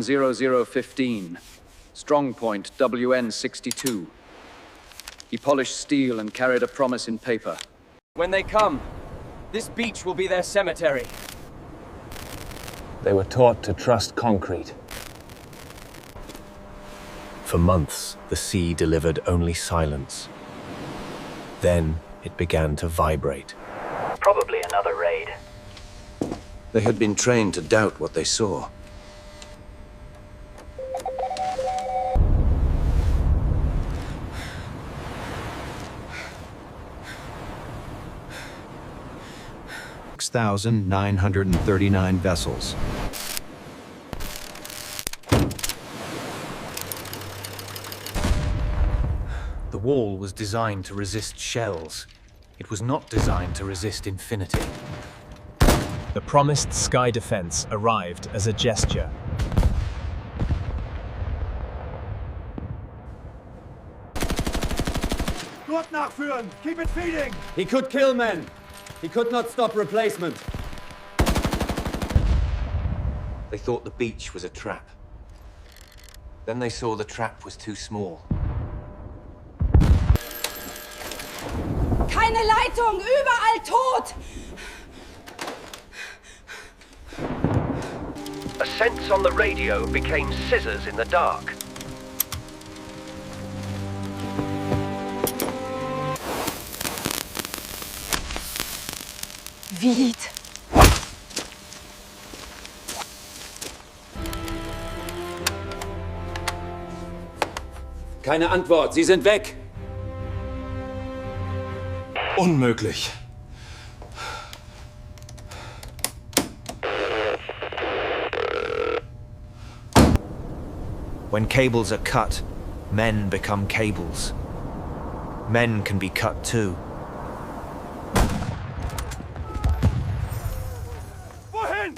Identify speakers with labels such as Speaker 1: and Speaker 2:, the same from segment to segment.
Speaker 1: 0015. Strongpoint WN62. He polished steel and carried a promise in paper.
Speaker 2: When they come, this beach will be their cemetery.
Speaker 3: They were taught to trust concrete.
Speaker 4: For months, the sea delivered only silence. Then it began to vibrate.
Speaker 5: Probably another raid.
Speaker 6: They had been trained to doubt what they saw.
Speaker 7: $6,939 vessels.
Speaker 4: The wall was designed to resist shells. It was not designed to resist infinity.
Speaker 8: The promised sky defense arrived as a gesture.
Speaker 9: Gurt nachführen! Keep it feeding!
Speaker 2: He could kill men. He could not stop replacement.
Speaker 6: They thought the beach was a trap. Then they saw the trap was too small.
Speaker 10: Keine Leitung! Überall tot!
Speaker 5: A sense on the radio became scissors in the dark.
Speaker 10: Wied.
Speaker 1: Keine Antwort, sie sind weg!
Speaker 9: Unmöglich.
Speaker 4: When cables are cut, men become cables. Men can be cut too.
Speaker 9: Wohin?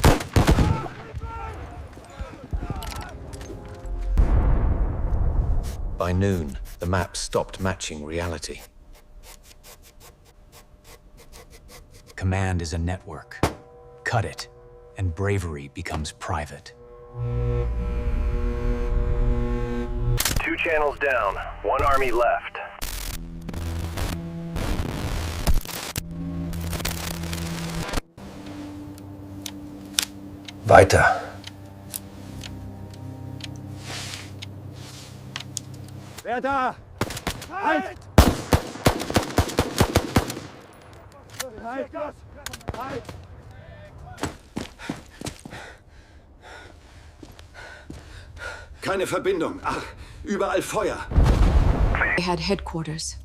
Speaker 6: By noon, the map stopped matching reality.
Speaker 7: Command is a network. Cut it, and bravery becomes private.
Speaker 5: 2 channels down, 1 army left.
Speaker 6: Weiter.
Speaker 9: Wer da? Halt! Halt! Halt!
Speaker 11: Keine Verbindung. Ach, überall Feuer.
Speaker 10: They had headquarters.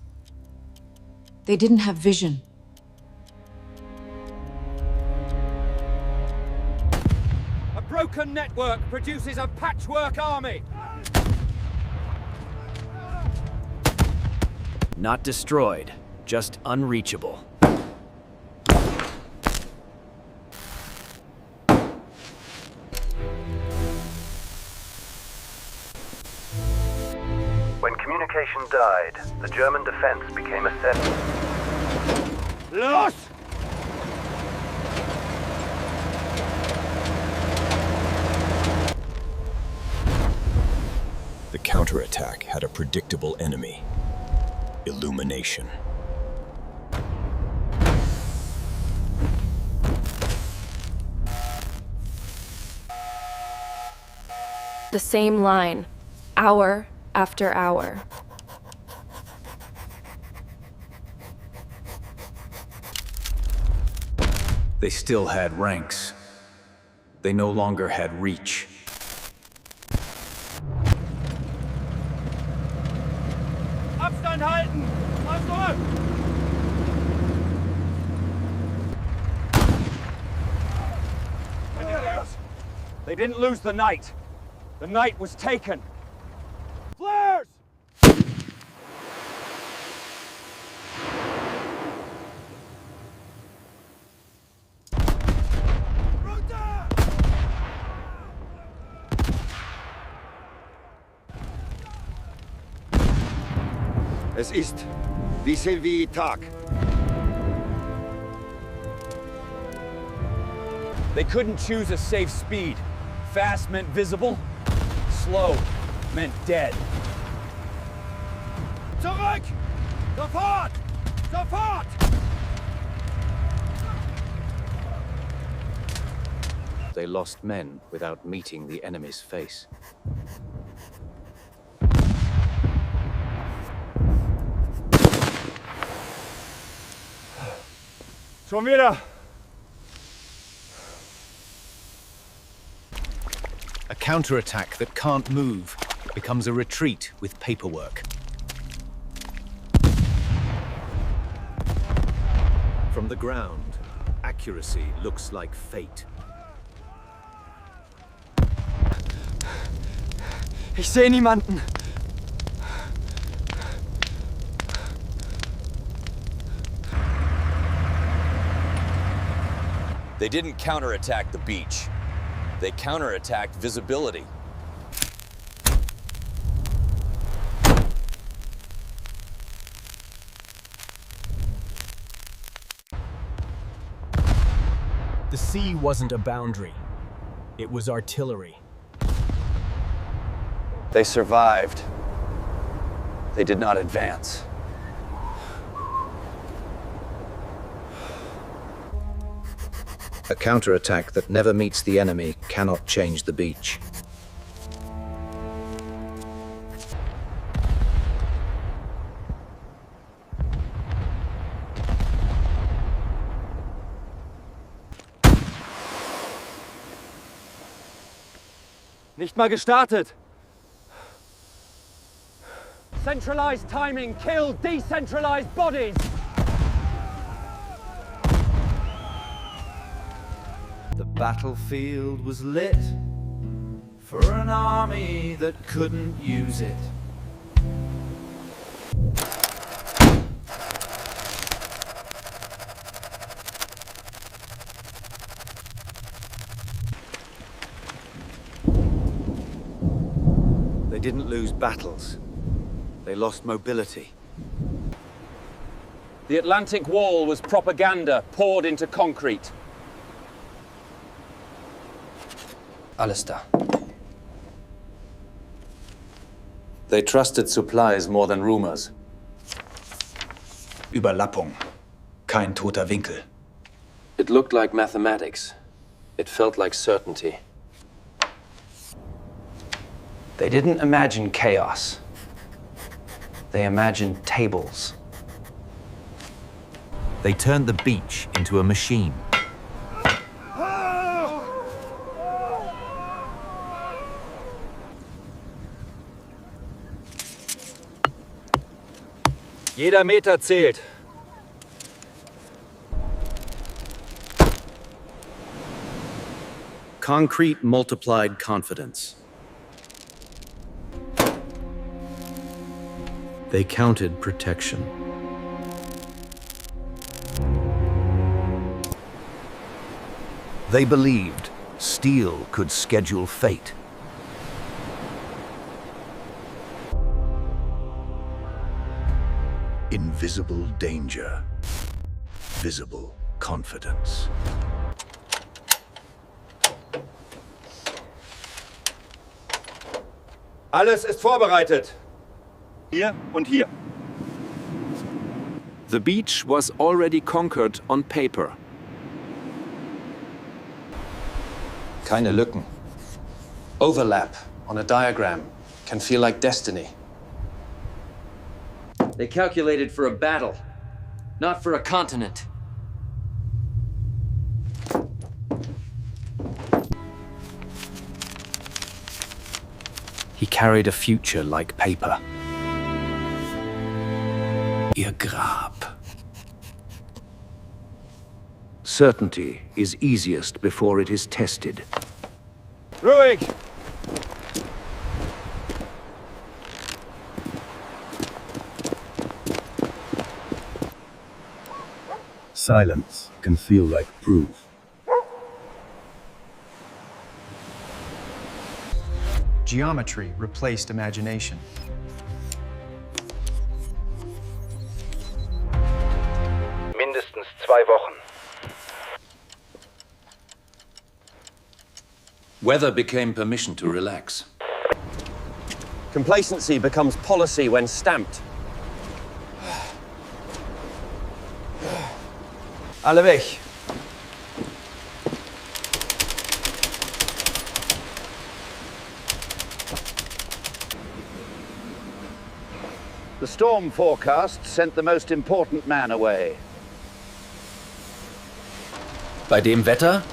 Speaker 10: They didn't have vision.
Speaker 2: A broken network produces a patchwork army.
Speaker 8: Not destroyed, just unreachable.
Speaker 5: When communication died, the German defense became a set.
Speaker 9: Los!
Speaker 8: The counterattack had a predictable enemy. Illumination.
Speaker 12: The same line, hour after hour.
Speaker 7: They still had ranks. They no longer had reach.
Speaker 9: Abstand halten! Zurück!
Speaker 2: They didn't lose the night. The night was taken.
Speaker 9: Flares!
Speaker 11: Es ist WW2 Tag.
Speaker 2: They couldn't choose a safe speed. Fast meant visible,
Speaker 9: slow meant dead. Zurück! Sofort! Sofort!
Speaker 4: They lost men without meeting the enemy's face.
Speaker 9: Schon wieder!
Speaker 4: A counterattack that can't move becomes a retreat with paperwork. From the ground, accuracy looks like fate.
Speaker 9: Ich sehe niemanden.
Speaker 8: They didn't counterattack the beach. They counterattacked visibility.
Speaker 3: The sea wasn't a boundary. It was artillery.
Speaker 1: They survived. They did not advance.
Speaker 4: A counterattack that never meets the enemy cannot change the beach.
Speaker 9: Nicht mal gestartet. Centralized timing killed decentralized bodies.
Speaker 13: The battlefield was lit for an army that couldn't use it.
Speaker 1: They didn't lose battles. They lost mobility.
Speaker 2: The Atlantic Wall was propaganda poured into concrete.
Speaker 1: Alles da. They trusted supplies more than rumors.
Speaker 7: Überlappung. Kein toter Winkel.
Speaker 4: It looked like mathematics. It felt like certainty.
Speaker 1: They didn't imagine chaos. They imagined tables.
Speaker 4: They turned the beach into a machine.
Speaker 2: Jeder Meter zählt.
Speaker 4: Concrete multiplied confidence. They counted protection. They believed steel could schedule fate. Invisible danger. Visible confidence.
Speaker 9: Alles ist vorbereitet. Hier und hier.
Speaker 3: The beach was already conquered on paper.
Speaker 1: Keine Lücken. Overlap on a diagram can feel like destiny. They calculated for a battle, not for a continent.
Speaker 4: He carried a future like paper. Ihr Grab. Certainty is easiest before it is tested.
Speaker 9: Ruhig!
Speaker 3: Silence can feel like proof.
Speaker 14: Geometry replaced imagination.
Speaker 5: Mindestens 2 Wochen.
Speaker 1: Weather became permission to relax.
Speaker 9: Complacency becomes policy when stamped. Alle weg.
Speaker 15: The storm forecast sent the most important man away.
Speaker 16: Bei dem Wetter?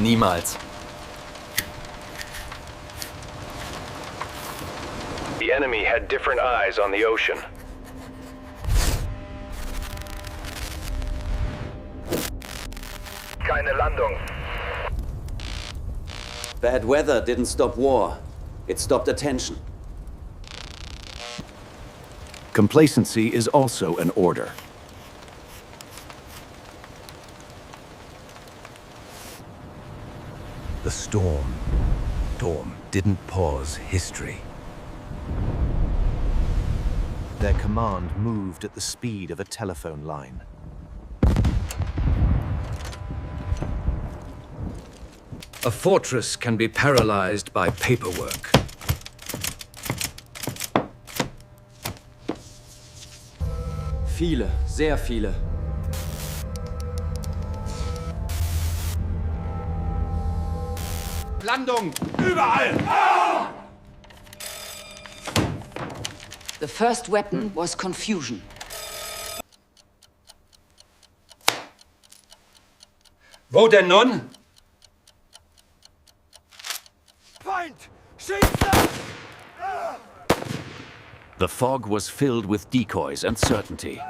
Speaker 16: Niemals.
Speaker 5: The enemy had different eyes on the ocean. Keine Landung.
Speaker 1: Bad weather didn't stop war. It stopped attention.
Speaker 4: Complacency is also an order. The storm didn't pause history. Their command moved at the speed of a telephone line.
Speaker 1: A fortress can be paralyzed by paperwork.
Speaker 6: Viele, sehr viele.
Speaker 2: Landung! Überall! Ah!
Speaker 10: The first weapon was confusion.
Speaker 9: Wo denn nun?
Speaker 2: Feind! Schieße!
Speaker 16: The fog was filled with decoys and certainty.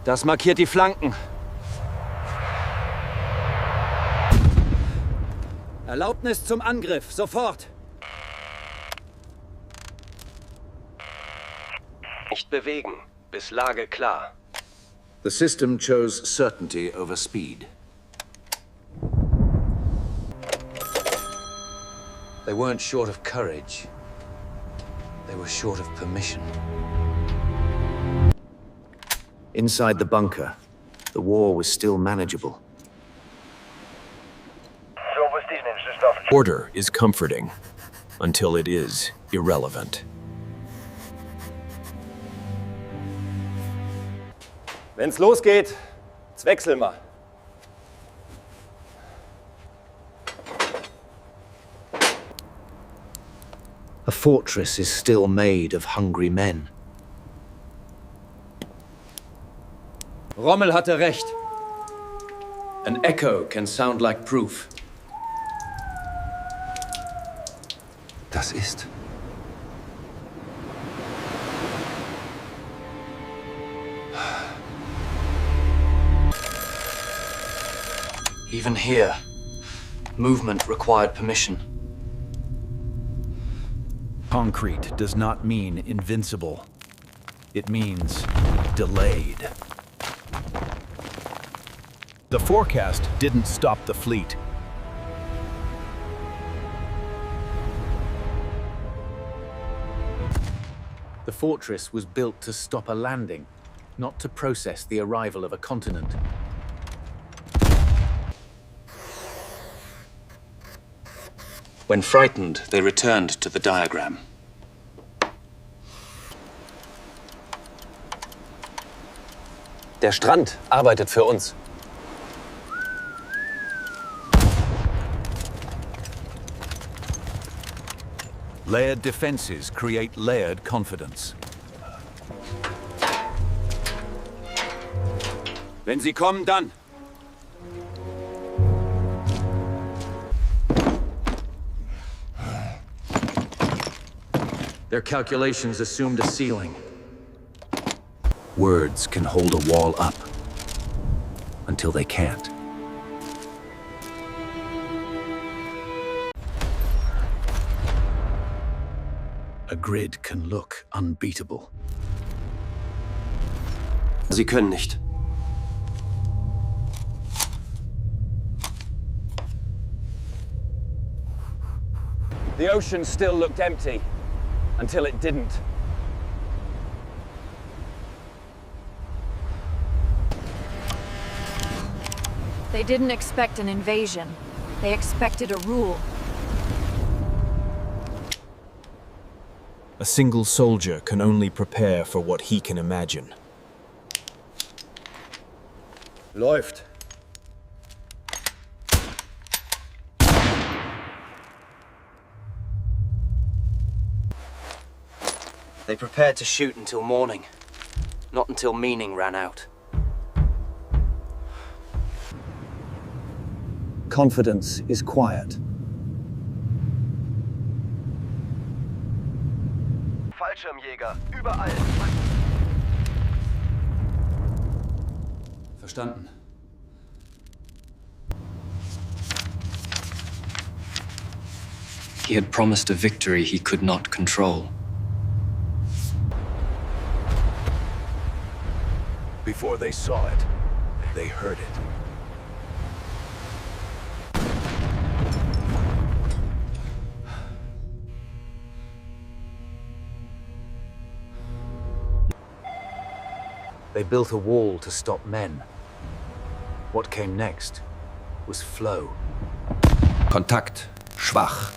Speaker 9: Das markiert die Flanken.
Speaker 1: Erlaubnis zum Angriff, sofort!
Speaker 5: Nicht bewegen, bis Lage klar.
Speaker 1: The system chose certainty over speed.
Speaker 6: They weren't short of courage. They were short of permission.
Speaker 4: Inside the bunker, the war was still manageable. Order is comforting, until it is irrelevant.
Speaker 9: Wenn's losgeht, jetzt wechseln wir.
Speaker 4: A fortress is still made of hungry men.
Speaker 1: Rommel hatte recht. An echo can sound like proof.
Speaker 6: Das ist.
Speaker 16: Even here, movement required permission.
Speaker 7: Concrete does not mean invincible. It means delayed.
Speaker 3: The forecast didn't stop the fleet.
Speaker 16: The fortress was built to stop a landing, not to process the arrival of a continent. When frightened, they returned to the diagram.
Speaker 6: Der Strand arbeitet für uns.
Speaker 7: Layered defenses create layered confidence.
Speaker 9: Wenn sie kommen, dann.
Speaker 1: Their calculations assumed a ceiling.
Speaker 4: Words can hold a wall up, until they can't. A grid can look unbeatable.
Speaker 9: Sie können nicht. The ocean still looked empty, until it didn't.
Speaker 12: They didn't expect an invasion. They expected a rule.
Speaker 3: A single soldier can only prepare for what he can imagine.
Speaker 11: Läuft.
Speaker 6: They prepared to shoot until morning, not until meaning ran out.
Speaker 15: Confidence is quiet.
Speaker 5: Fallschirmjäger, überall.
Speaker 7: Verstanden.
Speaker 17: He had promised a victory he could not control.
Speaker 8: Before they saw it, they heard it.
Speaker 16: They built a wall to stop men. What came next was flow.
Speaker 6: Kontakt. Schwach.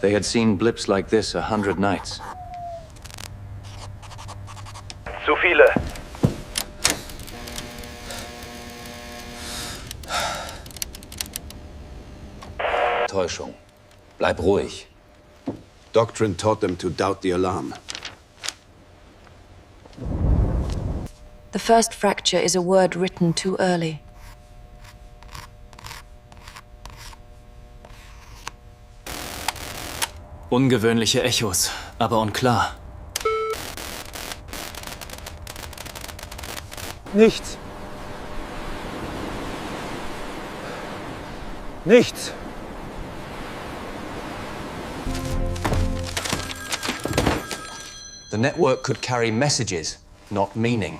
Speaker 6: They had seen blips like this 100 nights.
Speaker 5: Zu viele.
Speaker 6: Täuschung. Bleib ruhig.
Speaker 11: Doctrine taught them to doubt the alarm.
Speaker 10: The first fracture is a word written too early.
Speaker 17: Ungewöhnliche Echos, aber unklar.
Speaker 15: Nichts. Nichts.
Speaker 6: The network could carry messages, not meaning.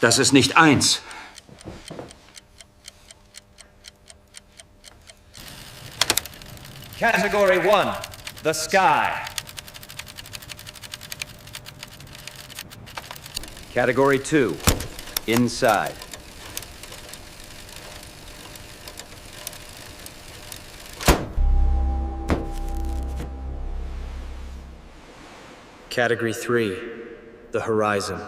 Speaker 15: Das ist nicht eins.
Speaker 2: Category 1, the sky.
Speaker 1: Category 2, inside.
Speaker 3: Category 3, the horizon.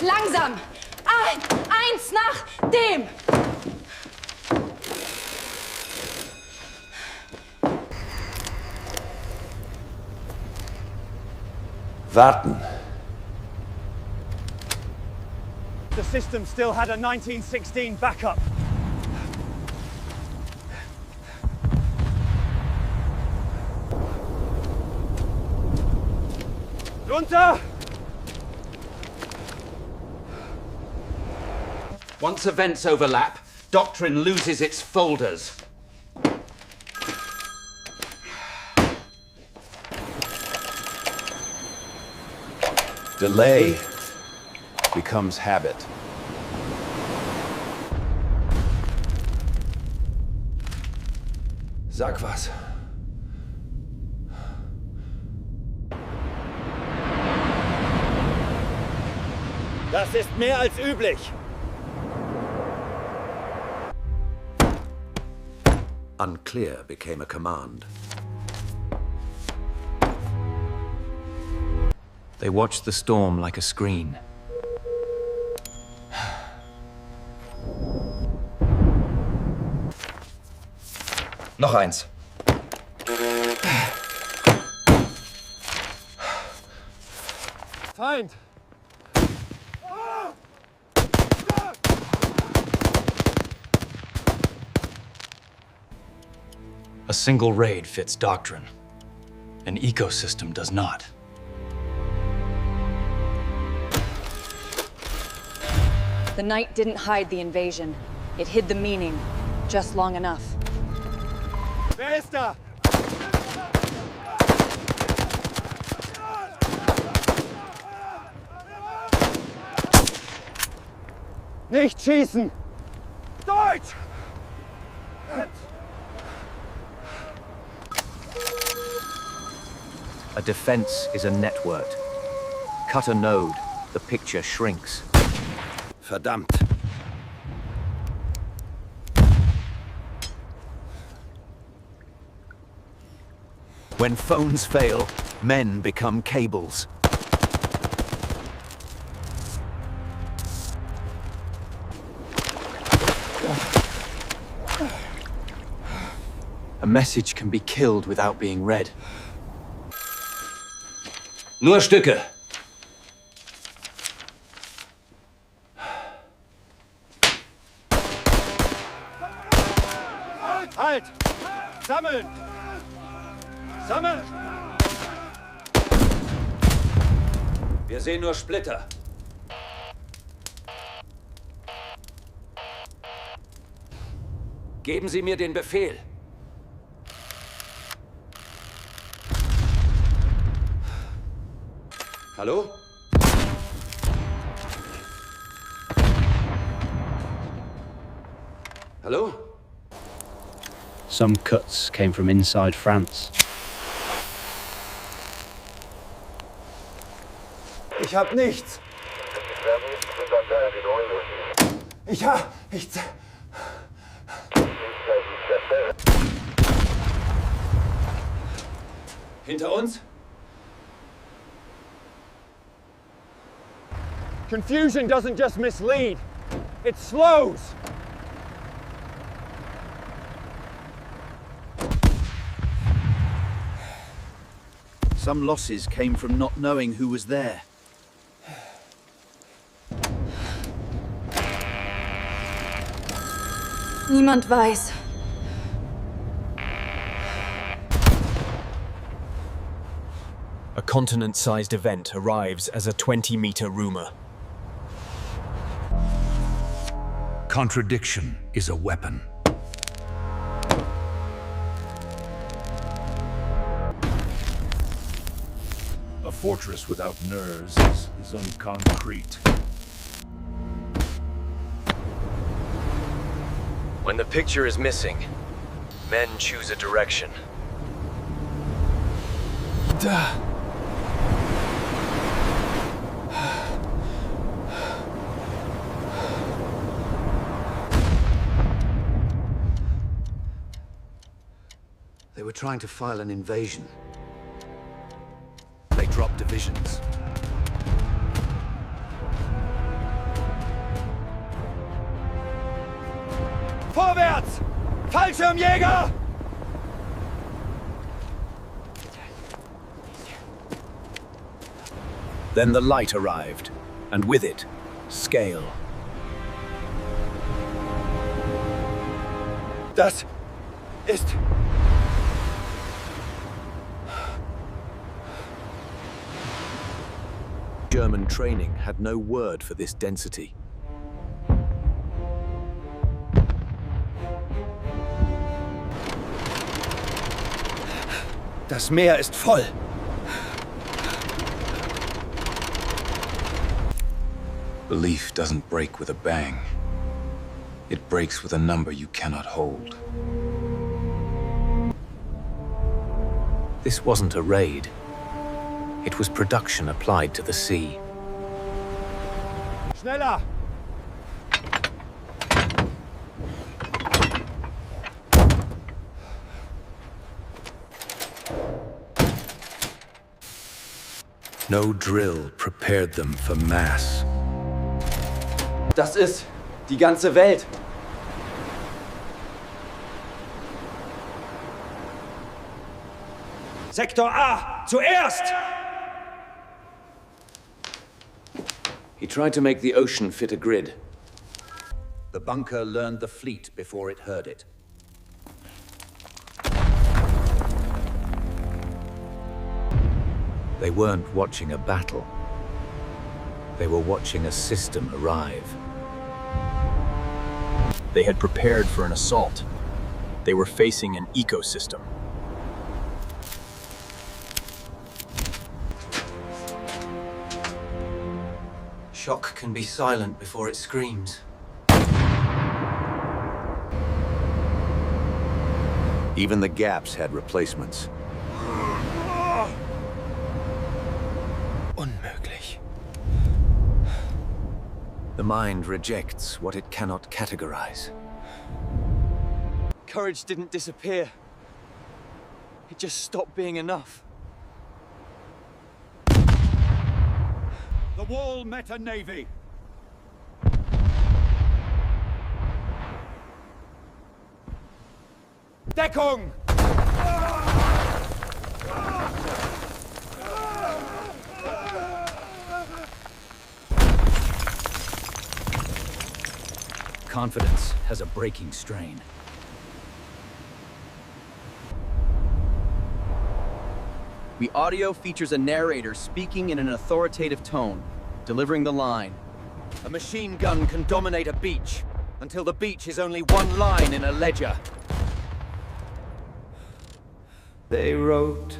Speaker 12: Langsam! Eins nach dem!
Speaker 15: Warten.
Speaker 2: The system still had a 1916 backup. Runter!
Speaker 15: Once events overlap, Doctrine loses its folders.
Speaker 8: Delay becomes habit.
Speaker 11: Sag was.
Speaker 2: Das ist mehr als üblich.
Speaker 11: Unclear became a command.
Speaker 6: They watched the storm like a screen. Noch eins.
Speaker 2: Feind!
Speaker 7: A single raid fits Doctrine. An ecosystem does not.
Speaker 18: The night didn't hide the invasion. It hid the meaning, just long enough.
Speaker 2: Wer ist da? Nicht schießen! Deutsch!
Speaker 4: A defense is a network. Cut a node, the picture shrinks.
Speaker 11: Verdammt.
Speaker 4: When phones fail, men become cables.
Speaker 16: A message can be killed without being read.
Speaker 6: Nur Stücke.
Speaker 2: Halt! Sammeln! Sammeln!
Speaker 6: Wir sehen nur Splitter. Geben Sie mir den Befehl. Hallo? Hallo?
Speaker 19: Some cuts came from inside France.
Speaker 2: Ich hab nichts.
Speaker 6: Hinter uns?
Speaker 2: Confusion doesn't just mislead, it slows.
Speaker 15: Some losses came from not knowing who was there.
Speaker 12: Niemand weiß.
Speaker 3: A continent-sized event arrives as a 20-meter rumor.
Speaker 20: Contradiction is a weapon.
Speaker 13: A fortress without nerves is unconcrete.
Speaker 4: When the picture is missing, men choose a direction.
Speaker 3: Duh.
Speaker 11: They were trying to file an invasion.
Speaker 4: They drop divisions.
Speaker 2: Vorwärts! Fallschirmjäger!
Speaker 3: Then the light arrived, and with it, scale.
Speaker 2: Das ist...
Speaker 4: German training had no word for this density.
Speaker 15: Das Meer ist voll.
Speaker 20: Belief doesn't break with a bang. It breaks with a number you cannot hold.
Speaker 4: This wasn't a raid. It was production applied to the sea.
Speaker 2: Schneller!
Speaker 20: No drill prepared them for mass.
Speaker 9: Das ist die ganze Welt.
Speaker 2: Sektor A, zuerst!
Speaker 6: He tried to make the ocean fit a grid.
Speaker 11: The bunker learned the fleet before it heard it.
Speaker 4: They weren't watching a battle. They were watching a system arrive.
Speaker 3: They had prepared for an assault. They were facing an ecosystem.
Speaker 16: Shock can be silent before it screams.
Speaker 11: Even the gaps had replacements.
Speaker 3: Unmöglich.
Speaker 4: The mind rejects what it cannot categorize.
Speaker 9: Courage didn't disappear. It just stopped being enough.
Speaker 2: The wall met a navy. Deckung!
Speaker 7: Confidence has a breaking strain.
Speaker 21: The audio features a narrator speaking in an authoritative tone, delivering the line.
Speaker 16: A machine gun can dominate a beach until the beach is only one line in a ledger.
Speaker 13: They wrote,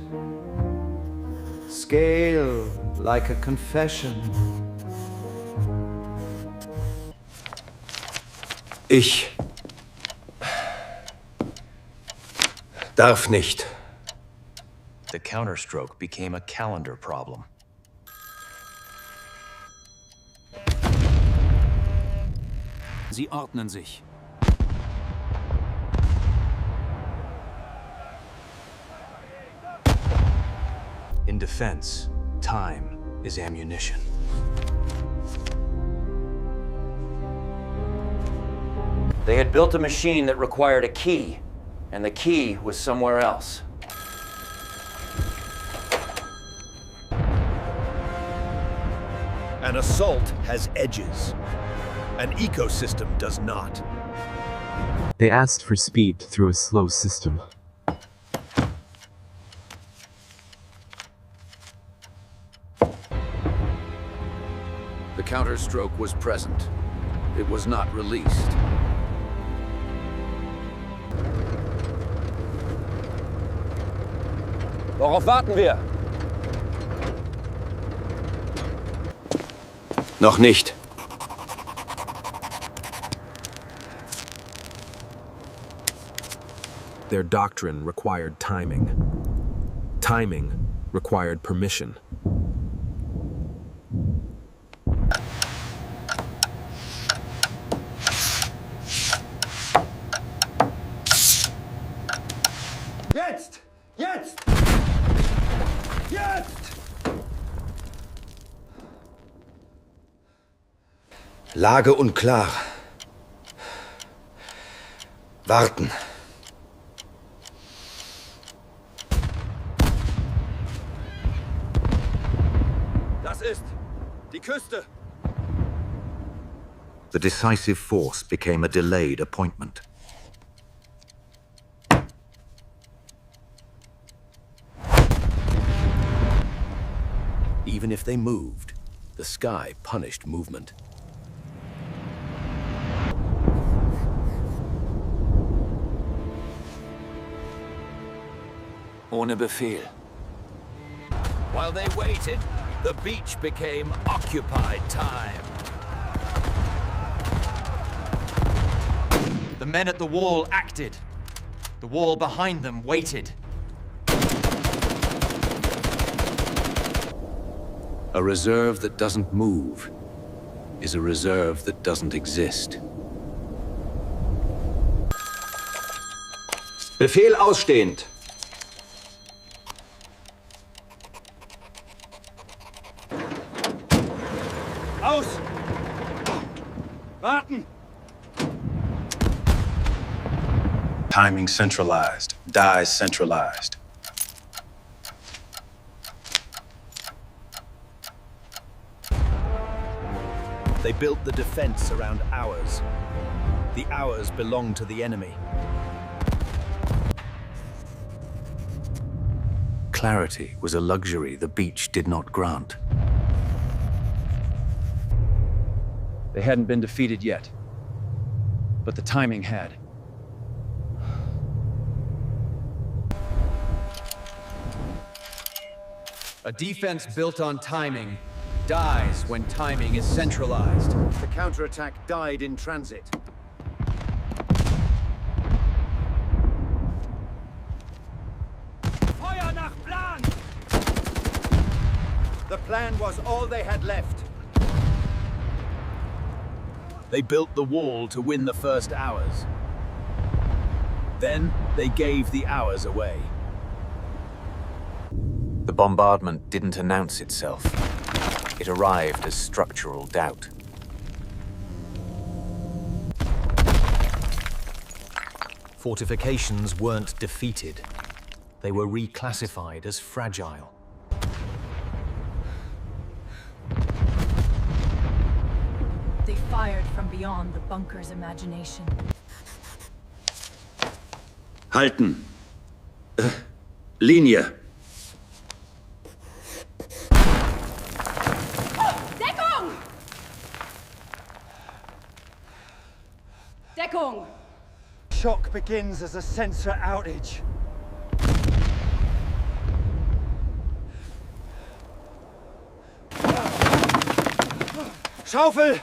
Speaker 13: scale like a confession.
Speaker 4: Ich darf nicht.
Speaker 16: The counterstroke became a calendar problem.
Speaker 7: Sie ordnen sich. In defense, time is ammunition.
Speaker 16: They had built a machine that required a key, and the key was somewhere else.
Speaker 4: An assault has edges. An ecosystem does not.
Speaker 22: They asked for speed through a slow system.
Speaker 11: The counterstroke was present. It was not released.
Speaker 9: Worauf warten wir?
Speaker 4: Noch nicht.
Speaker 3: Their doctrine required timing. Timing required permission.
Speaker 2: Jetzt! Jetzt! Jetzt!
Speaker 4: Lage unklar. Warten.
Speaker 2: Das ist die Küste.
Speaker 11: The decisive force became a delayed appointment.
Speaker 4: Even if they moved, the sky punished movement.
Speaker 16: Ohne Befehl. While they waited, the beach became occupied time.
Speaker 9: The men at the wall acted. The wall behind them waited.
Speaker 11: A reserve that doesn't move is a reserve that doesn't exist.
Speaker 15: Befehl ausstehend.
Speaker 2: Aus! Warten!
Speaker 20: Timing centralized, dies centralized.
Speaker 4: They built the defense around ours. The ours belong to the enemy.
Speaker 11: Clarity was a luxury the beach did not grant.
Speaker 1: They hadn't been defeated yet, but the timing had. A defense built on timing dies when timing is centralized.
Speaker 16: The counterattack died in transit.
Speaker 2: Feuer nach Plan! The plan was all they had left.
Speaker 3: They built the wall to win the first hours. Then they gave the hours away.
Speaker 4: The bombardment didn't announce itself. It arrived as structural doubt.
Speaker 16: Fortifications weren't defeated. They were reclassified as fragile.
Speaker 5: They fired from beyond the bunker's imagination.
Speaker 11: Halten. Linie.
Speaker 12: Deckung! Deckung!
Speaker 2: Shock begins as a sensor outage. Schaufel!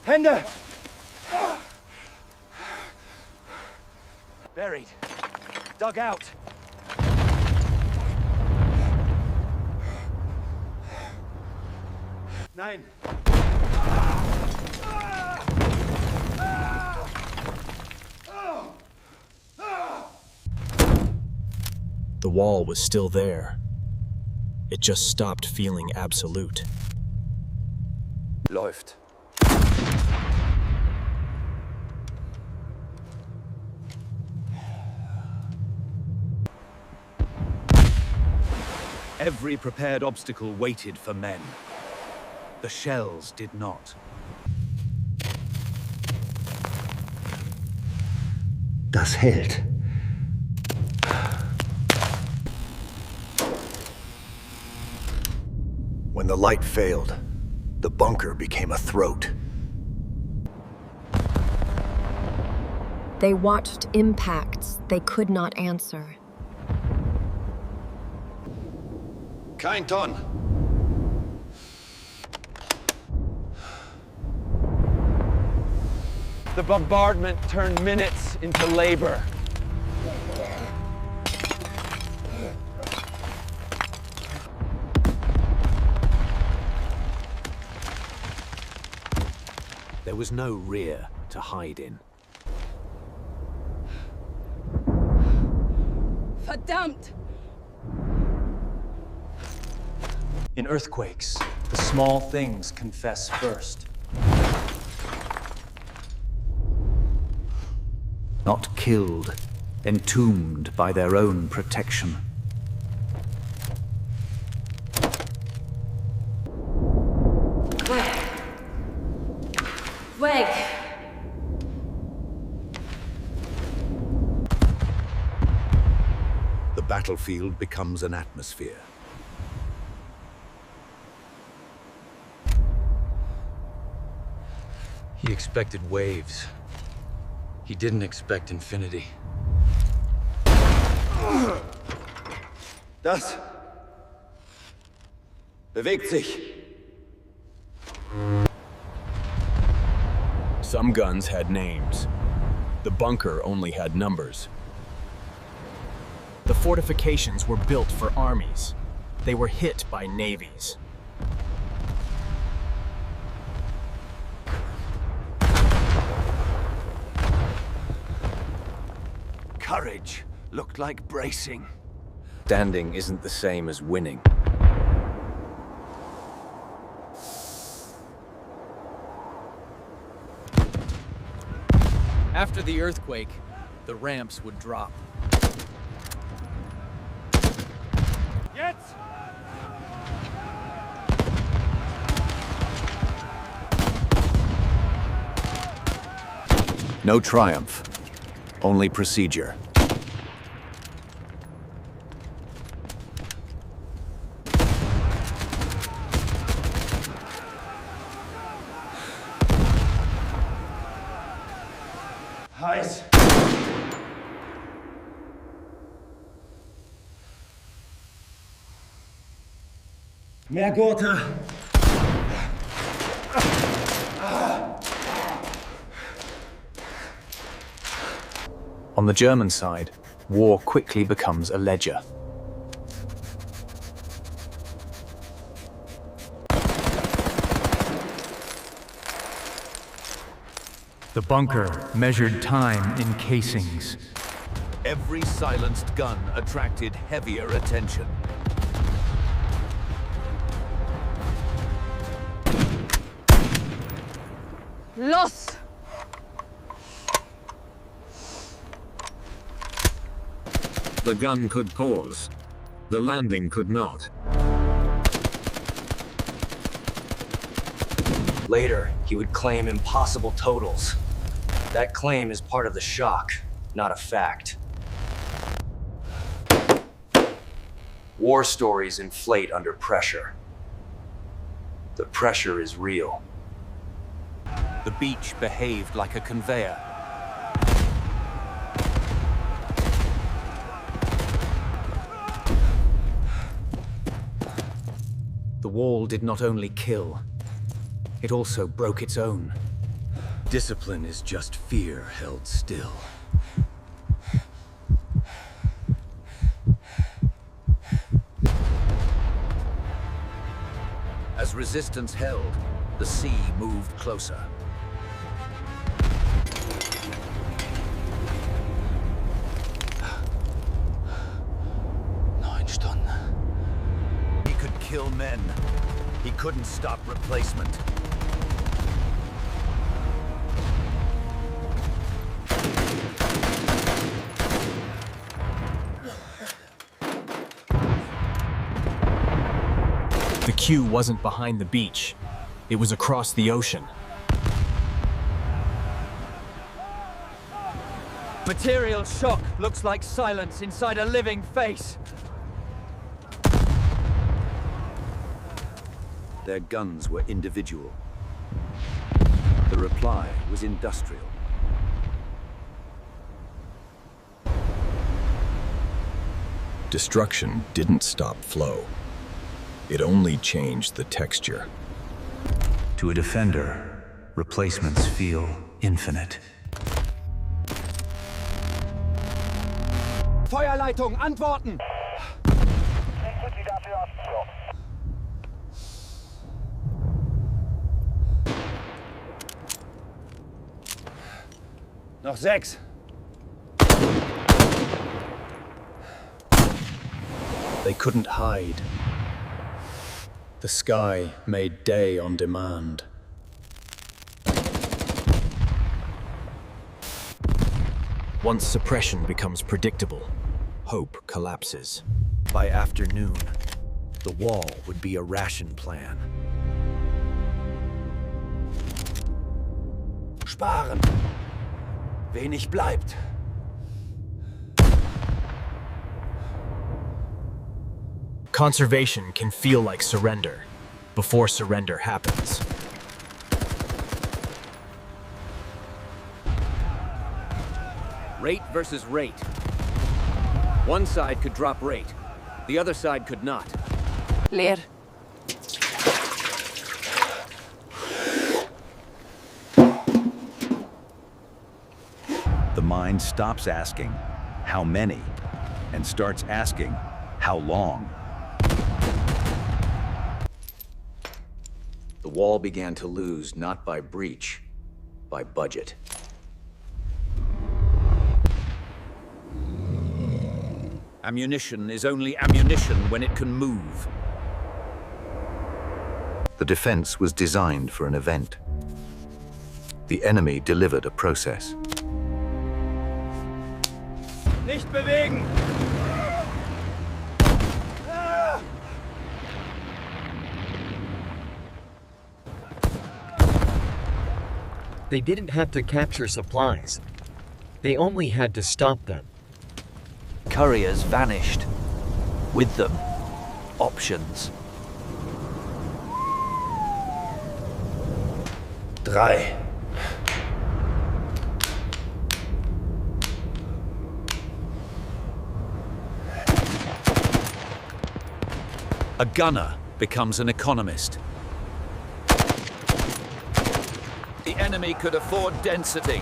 Speaker 2: Hände! Buried. Dug out. Nein.
Speaker 3: The wall was still there. It just stopped feeling absolute.
Speaker 6: Läuft.
Speaker 13: Every prepared obstacle waited for men. The shells did not.
Speaker 15: Das hält.
Speaker 14: When the light failed, the bunker became a throat.
Speaker 23: They watched impacts they could not answer.
Speaker 11: Kein Ton.
Speaker 2: The bombardment turned minutes into labor.
Speaker 16: There was no rear to hide in.
Speaker 12: Verdammt!
Speaker 7: In earthquakes, the small things confess first.
Speaker 13: Not killed, entombed by their own protection.
Speaker 12: Weg!
Speaker 11: The battlefield becomes an atmosphere.
Speaker 6: He expected waves. He didn't expect infinity.
Speaker 11: Das bewegt sich.
Speaker 3: Some guns had names. The bunker only had numbers. The fortifications were built for armies. They were hit by navies.
Speaker 13: Courage looked like bracing.
Speaker 4: Standing isn't the same as winning.
Speaker 21: After the earthquake, the ramps would drop.
Speaker 2: Jetzt!
Speaker 4: No triumph, only procedure.
Speaker 2: Heiß! Mehr Gurte!
Speaker 16: On the German side, war quickly becomes a ledger.
Speaker 7: The bunker measured time in casings.
Speaker 3: Every silenced gun attracted heavier attention.
Speaker 18: Los!
Speaker 11: The gun could pause. The landing could not.
Speaker 8: Later, he would claim impossible totals. That claim is part of the shock, not a fact. War stories inflate under pressure. The pressure is real.
Speaker 3: The beach behaved like a conveyor.
Speaker 7: The wall did not only kill, it also broke its own.
Speaker 3: Discipline is just fear held still. As resistance held, the sea moved closer. He could kill men. He couldn't stop replacement.
Speaker 4: The queue wasn't behind the beach. It was across the ocean.
Speaker 2: Material shock looks like silence inside a living face.
Speaker 3: Their guns were individual. The reply was industrial.
Speaker 4: Destruction didn't stop flow. It only changed the texture.
Speaker 7: To a defender, replacements feel infinite.
Speaker 2: Feuerleitung, antworten!
Speaker 9: Noch 6.
Speaker 4: They couldn't hide. The sky made day on demand. Once suppression becomes predictable, hope collapses.
Speaker 14: By afternoon, the wall would be a ration plan.
Speaker 13: Sparen. Wenig bleibt.
Speaker 4: Conservation can feel like surrender before surrender happens.
Speaker 16: Rate versus rate. One side could drop rate. The other side could not.
Speaker 12: Leer.
Speaker 10: The mind stops asking, how many? And starts asking, how long?
Speaker 6: The wall began to lose not by breach, by budget.
Speaker 3: Ammunition is only ammunition when it can move.
Speaker 11: The defense was designed for an event. The enemy delivered a process.
Speaker 2: Nicht bewegen!
Speaker 17: They didn't have to capture supplies. They only had to stop them.
Speaker 13: Couriers vanished. With them, options.
Speaker 14: 3.
Speaker 3: A gunner becomes an economist. The enemy could afford density.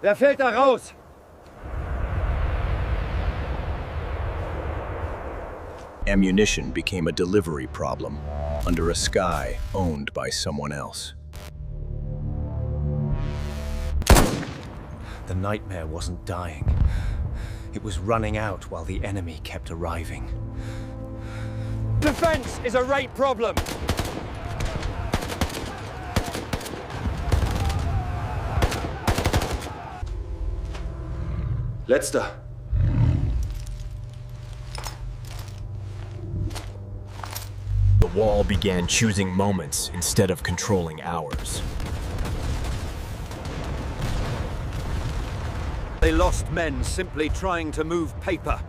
Speaker 2: Wer fällt da raus?
Speaker 4: Ammunition became a delivery problem under a sky owned by someone else.
Speaker 16: The nightmare wasn't dying. It was running out while the enemy kept arriving.
Speaker 2: Defense is a rate problem!
Speaker 6: Letzter.
Speaker 4: The wall began choosing moments instead of controlling hours.
Speaker 9: They lost men simply trying to move paper.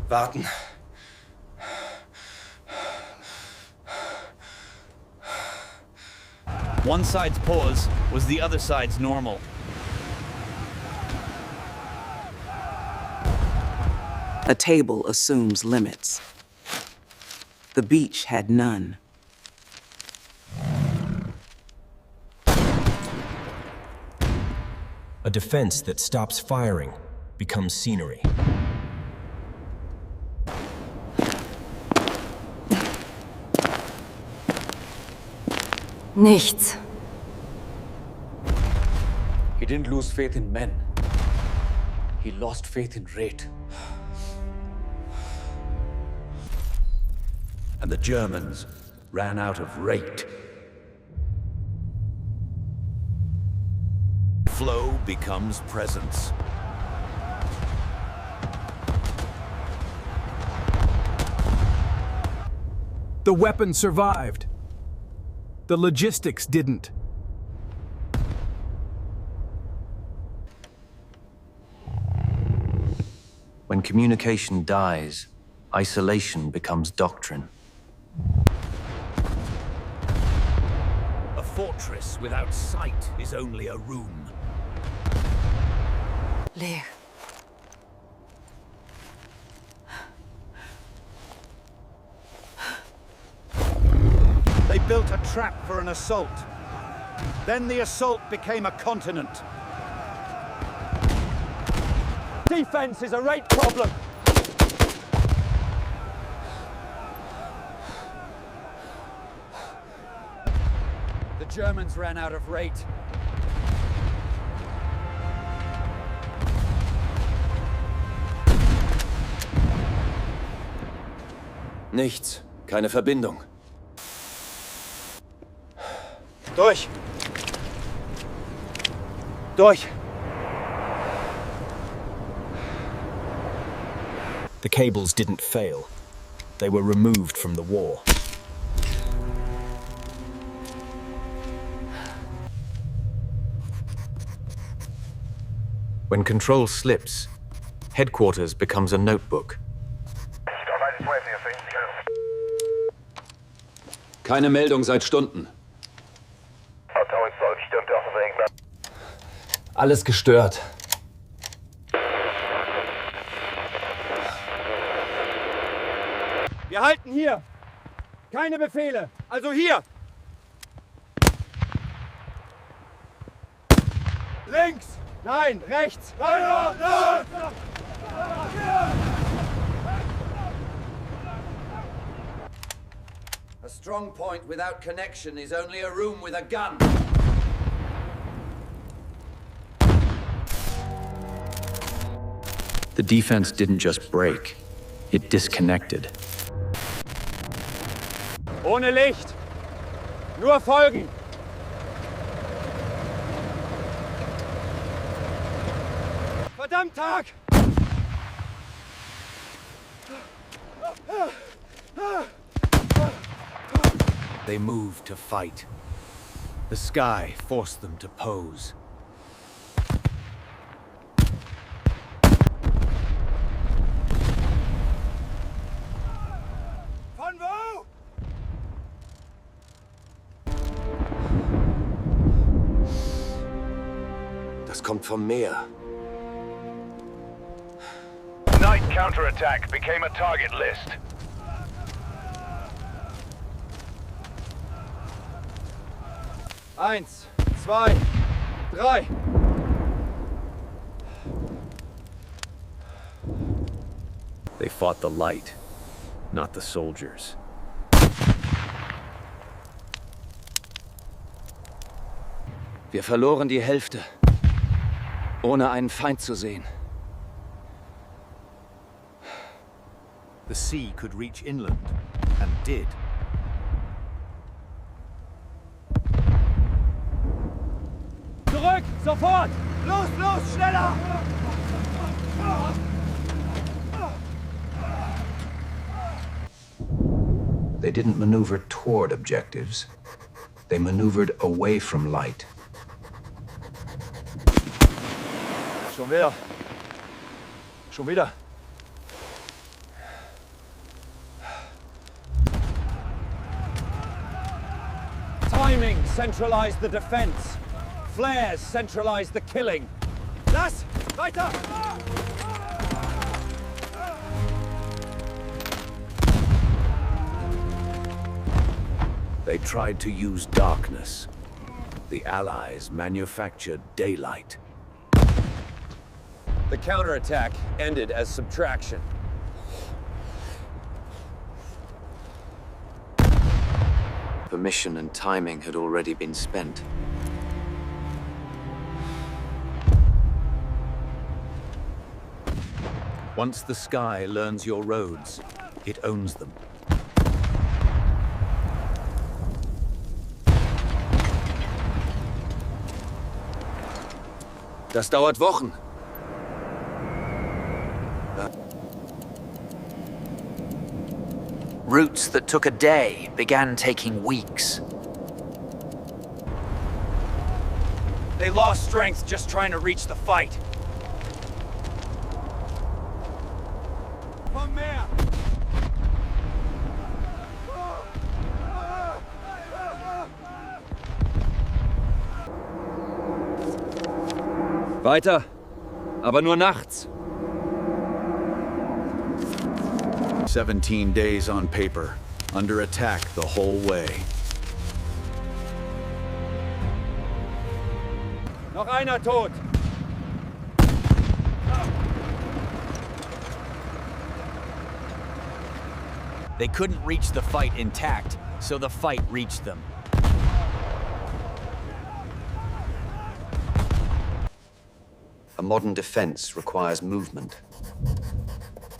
Speaker 8: Warten.
Speaker 9: One side's pause was the other side's normal.
Speaker 19: A table assumes limits. The beach had none.
Speaker 4: A defense that stops firing becomes scenery.
Speaker 23: Nichts.
Speaker 16: He didn't lose faith in men. He lost faith in rate.
Speaker 11: And the Germans ran out of rate.
Speaker 10: Flow becomes presence.
Speaker 3: The weapon survived. The logistics didn't.
Speaker 6: When communication dies, isolation becomes doctrine.
Speaker 10: A fortress without sight is only a room.
Speaker 19: Leer.
Speaker 9: They built a trap for an assault. Then the assault became a continent.
Speaker 2: Defense is a rate problem! The Germans ran out of rate.
Speaker 6: Nichts. Keine Verbindung.
Speaker 9: Durch! Durch!
Speaker 4: The cables didn't fail. They were removed from the war.
Speaker 6: When control slips, headquarters becomes a notebook. Keine Meldung seit Stunden.
Speaker 16: Alles gestört.
Speaker 2: Wir halten hier! Keine Befehle! Also hier! Links! Nein, rechts!
Speaker 1: A strong point without connection is only a room with a gun.
Speaker 6: The defense didn't just break, it disconnected.
Speaker 2: Ohne Licht! Nur folgen! Verdammt Tag!
Speaker 9: They moved to fight. The sky forced them to pose.
Speaker 2: Von wo?
Speaker 6: Das kommt vom Meer.
Speaker 20: Night counterattack became a target list.
Speaker 2: Eins, zwei, drei.
Speaker 10: They fought the light, not the soldiers.
Speaker 1: Wir verloren die Hälfte, ohne einen Feind zu sehen.
Speaker 14: The sea could reach inland, and did.
Speaker 2: Zurück! Sofort! Los, los, schneller!
Speaker 11: They didn't maneuver toward objectives. They maneuvered away from light.
Speaker 2: Schon wieder. Schon wieder. Timing centralized the defense. Flares centralized the killing. Lass! Weiter!
Speaker 11: They tried to use darkness. The Allies manufactured daylight.
Speaker 2: The counterattack ended as subtraction.
Speaker 6: Permission and timing had already been spent.
Speaker 14: Once the sky learns your roads, it owns them.
Speaker 1: Das dauert Wochen.
Speaker 5: Routes that took a day began taking weeks.
Speaker 2: They lost strength just trying to reach the fight. Komm mehr!
Speaker 1: Weiter, aber nur nachts.
Speaker 3: 17 days on paper, under attack the whole way.
Speaker 2: Noch einer tot!
Speaker 7: They couldn't reach the fight intact, so the fight reached them.
Speaker 6: A modern defense requires movement.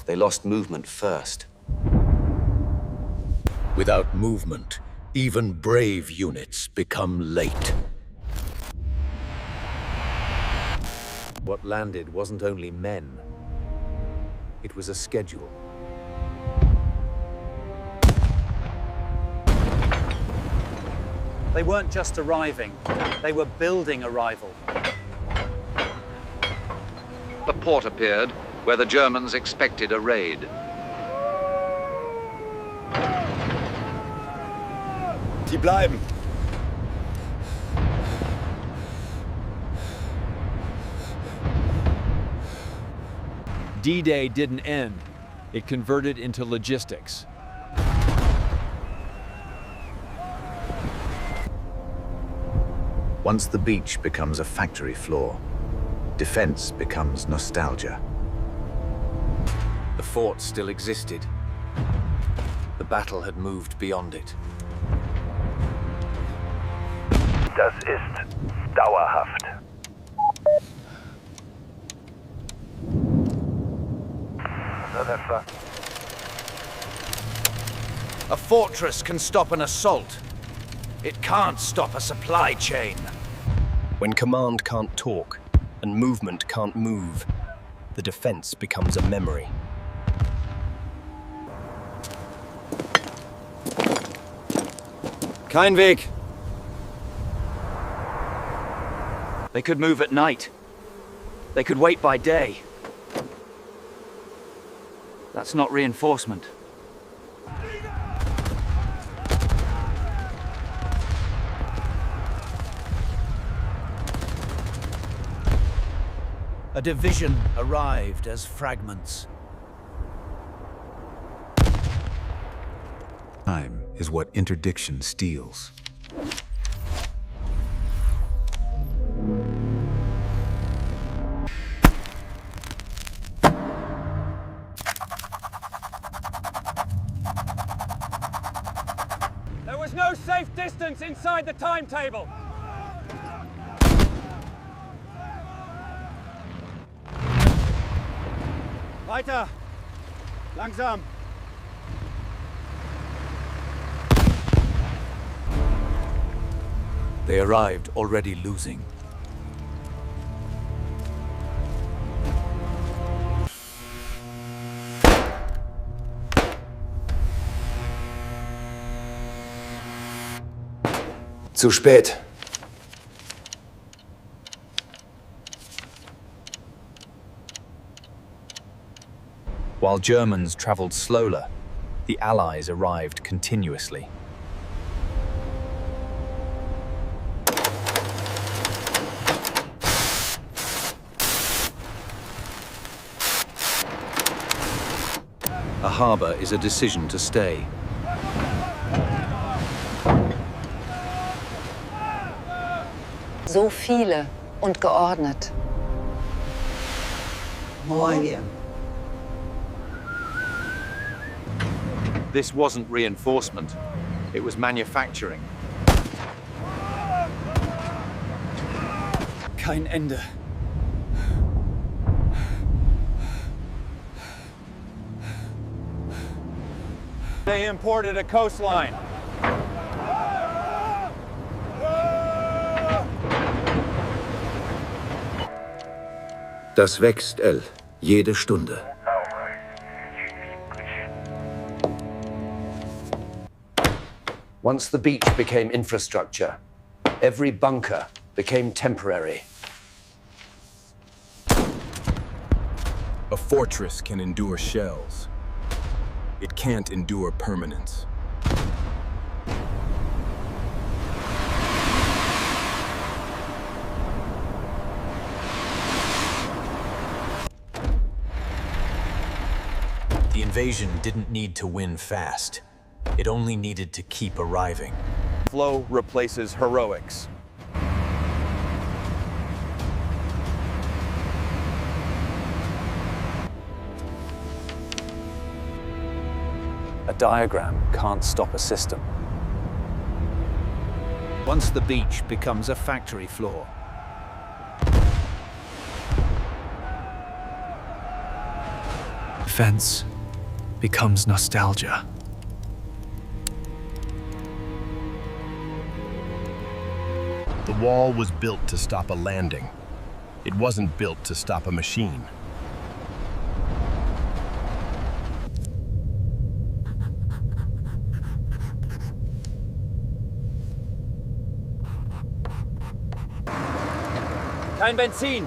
Speaker 6: They lost movement first.
Speaker 14: Without movement, even brave units become late. What landed wasn't only men. It was a schedule.
Speaker 9: They weren't just arriving, they were building arrival.
Speaker 1: A port appeared where the Germans expected a raid.
Speaker 2: Die bleiben!
Speaker 15: D-Day didn't end. It converted into logistics.
Speaker 3: Once the beach becomes a factory floor, defense becomes nostalgia.
Speaker 4: The fort still existed. The battle had moved beyond it.
Speaker 20: Das ist dauerhaft.
Speaker 9: A fortress can stop an assault. It can't stop a supply chain.
Speaker 22: When command can't talk and movement can't move, the defense becomes a memory.
Speaker 1: Kein Weg.
Speaker 5: They could move at night. They could wait by day. That's not reinforcement.
Speaker 9: A division arrived as fragments.
Speaker 10: Time is what interdiction steals.
Speaker 2: distance inside the timetable.
Speaker 9: Weiter! Langsam!
Speaker 11: They arrived already losing.
Speaker 6: Zu spät.
Speaker 7: While Germans traveled slower, the Allies arrived continuously.
Speaker 11: A harbor is a decision to stay.
Speaker 12: So viele und geordnet.
Speaker 15: This wasn't reinforcement. It was manufacturing.
Speaker 9: Kein Ende.
Speaker 2: They imported a coastline.
Speaker 11: Das wächst, El. Jede Stunde.
Speaker 8: Once the beach became infrastructure, every bunker became temporary.
Speaker 18: A fortress can endure shells. It can't endure permanence.
Speaker 7: The invasion didn't need to win fast. It only needed to keep arriving.
Speaker 15: Flow replaces heroics.
Speaker 6: A diagram can't stop a system.
Speaker 3: Once the beach becomes a factory floor.
Speaker 4: Defense becomes nostalgia.
Speaker 21: The wall was built to stop a landing. It wasn't built to stop a machine.
Speaker 2: Kein Benzin.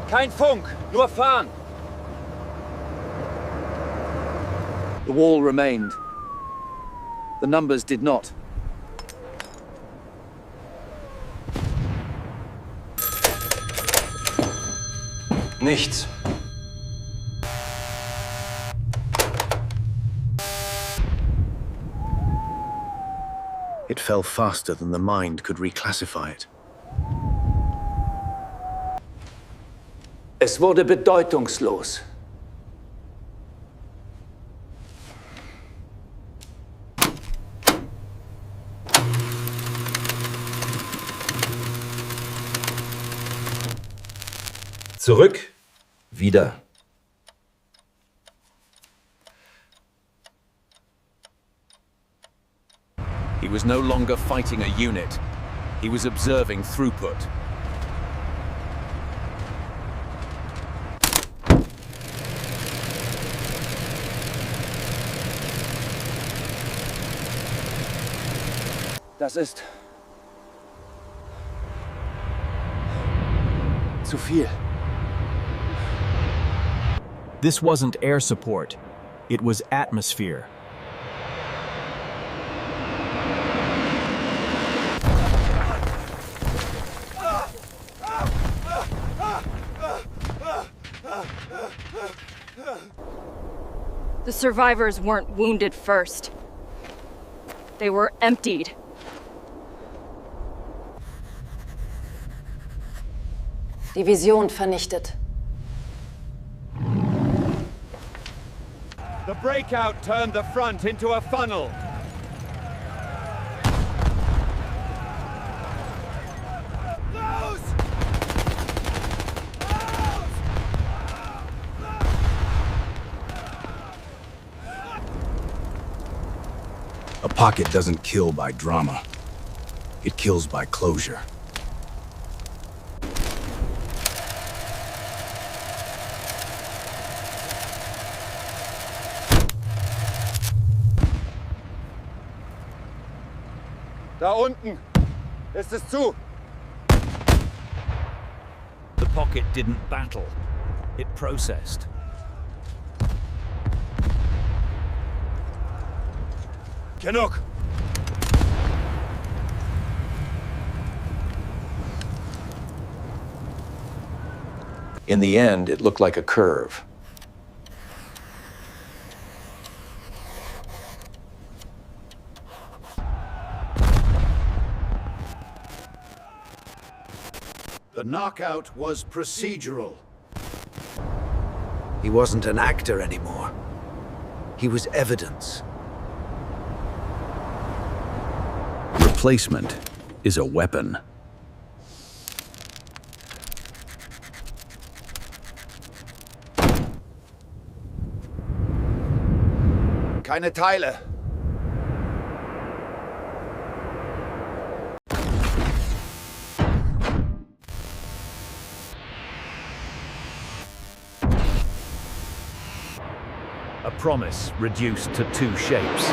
Speaker 2: Kein Funk. Nur fahren.
Speaker 1: The wall remained. The numbers did not.
Speaker 6: Nichts.
Speaker 4: It fell faster than the mind could reclassify it.
Speaker 6: Es wurde bedeutungslos. Zurück. Wieder.
Speaker 3: He was no longer fighting a unit. He was observing throughput.
Speaker 1: Das ist zu viel.
Speaker 24: This wasn't air support. It was atmosphere.
Speaker 25: The survivors weren't wounded first. They were emptied.
Speaker 12: Division vernichtet.
Speaker 2: The breakout turned the front into a funnel.
Speaker 10: pocket doesn't kill by drama. It kills by closure.
Speaker 2: Da unten! Ist es zu!
Speaker 3: The pocket didn't battle. It processed.
Speaker 2: Genug!
Speaker 6: In the end, it looked like a curve.
Speaker 9: The knockout was procedural.
Speaker 11: He wasn't an actor anymore. He was evidence.
Speaker 10: Replacement is a weapon.
Speaker 9: Keine Teile.
Speaker 3: A promise reduced to 2 shapes.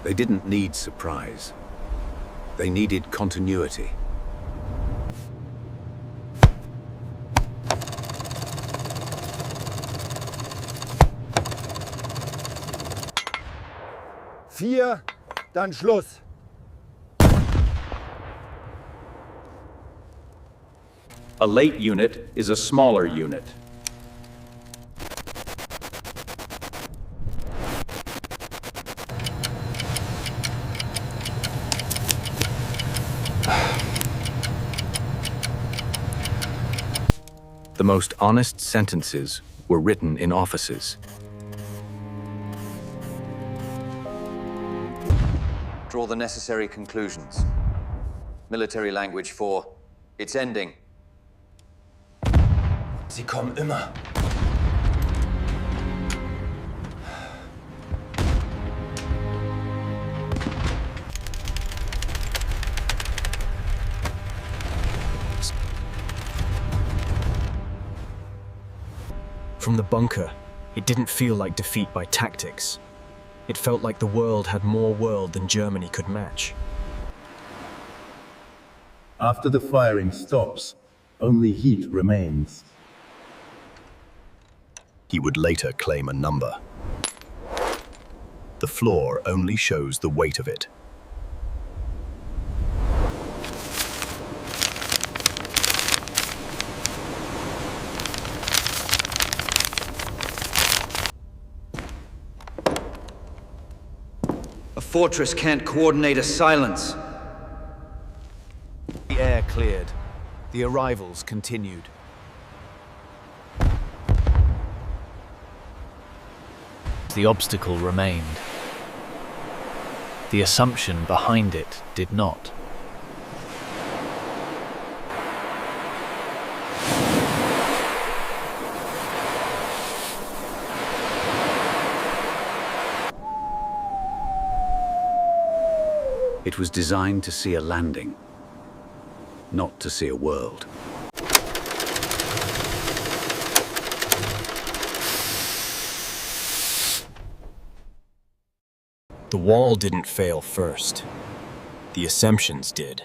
Speaker 11: They didn't need surprise. They needed continuity.
Speaker 2: Vier, dann Schluss.
Speaker 10: A late unit is a smaller unit.
Speaker 11: The most honest sentences were written in offices.
Speaker 1: Draw the necessary conclusions. Military language for it's ending.
Speaker 8: Sie kommen immer.
Speaker 24: From the bunker, it didn't feel like defeat by tactics. It felt like the world had more world than Germany could match.
Speaker 13: After the firing stops, only heat remains.
Speaker 22: He would later claim a number. The floor only shows the weight of it.
Speaker 1: A fortress can't coordinate a silence.
Speaker 3: The air cleared. The arrivals continued. The obstacle remained. The assumption behind it did not.
Speaker 11: It was designed to see a landing, not to see a world.
Speaker 24: The wall didn't fail first. The assumptions did.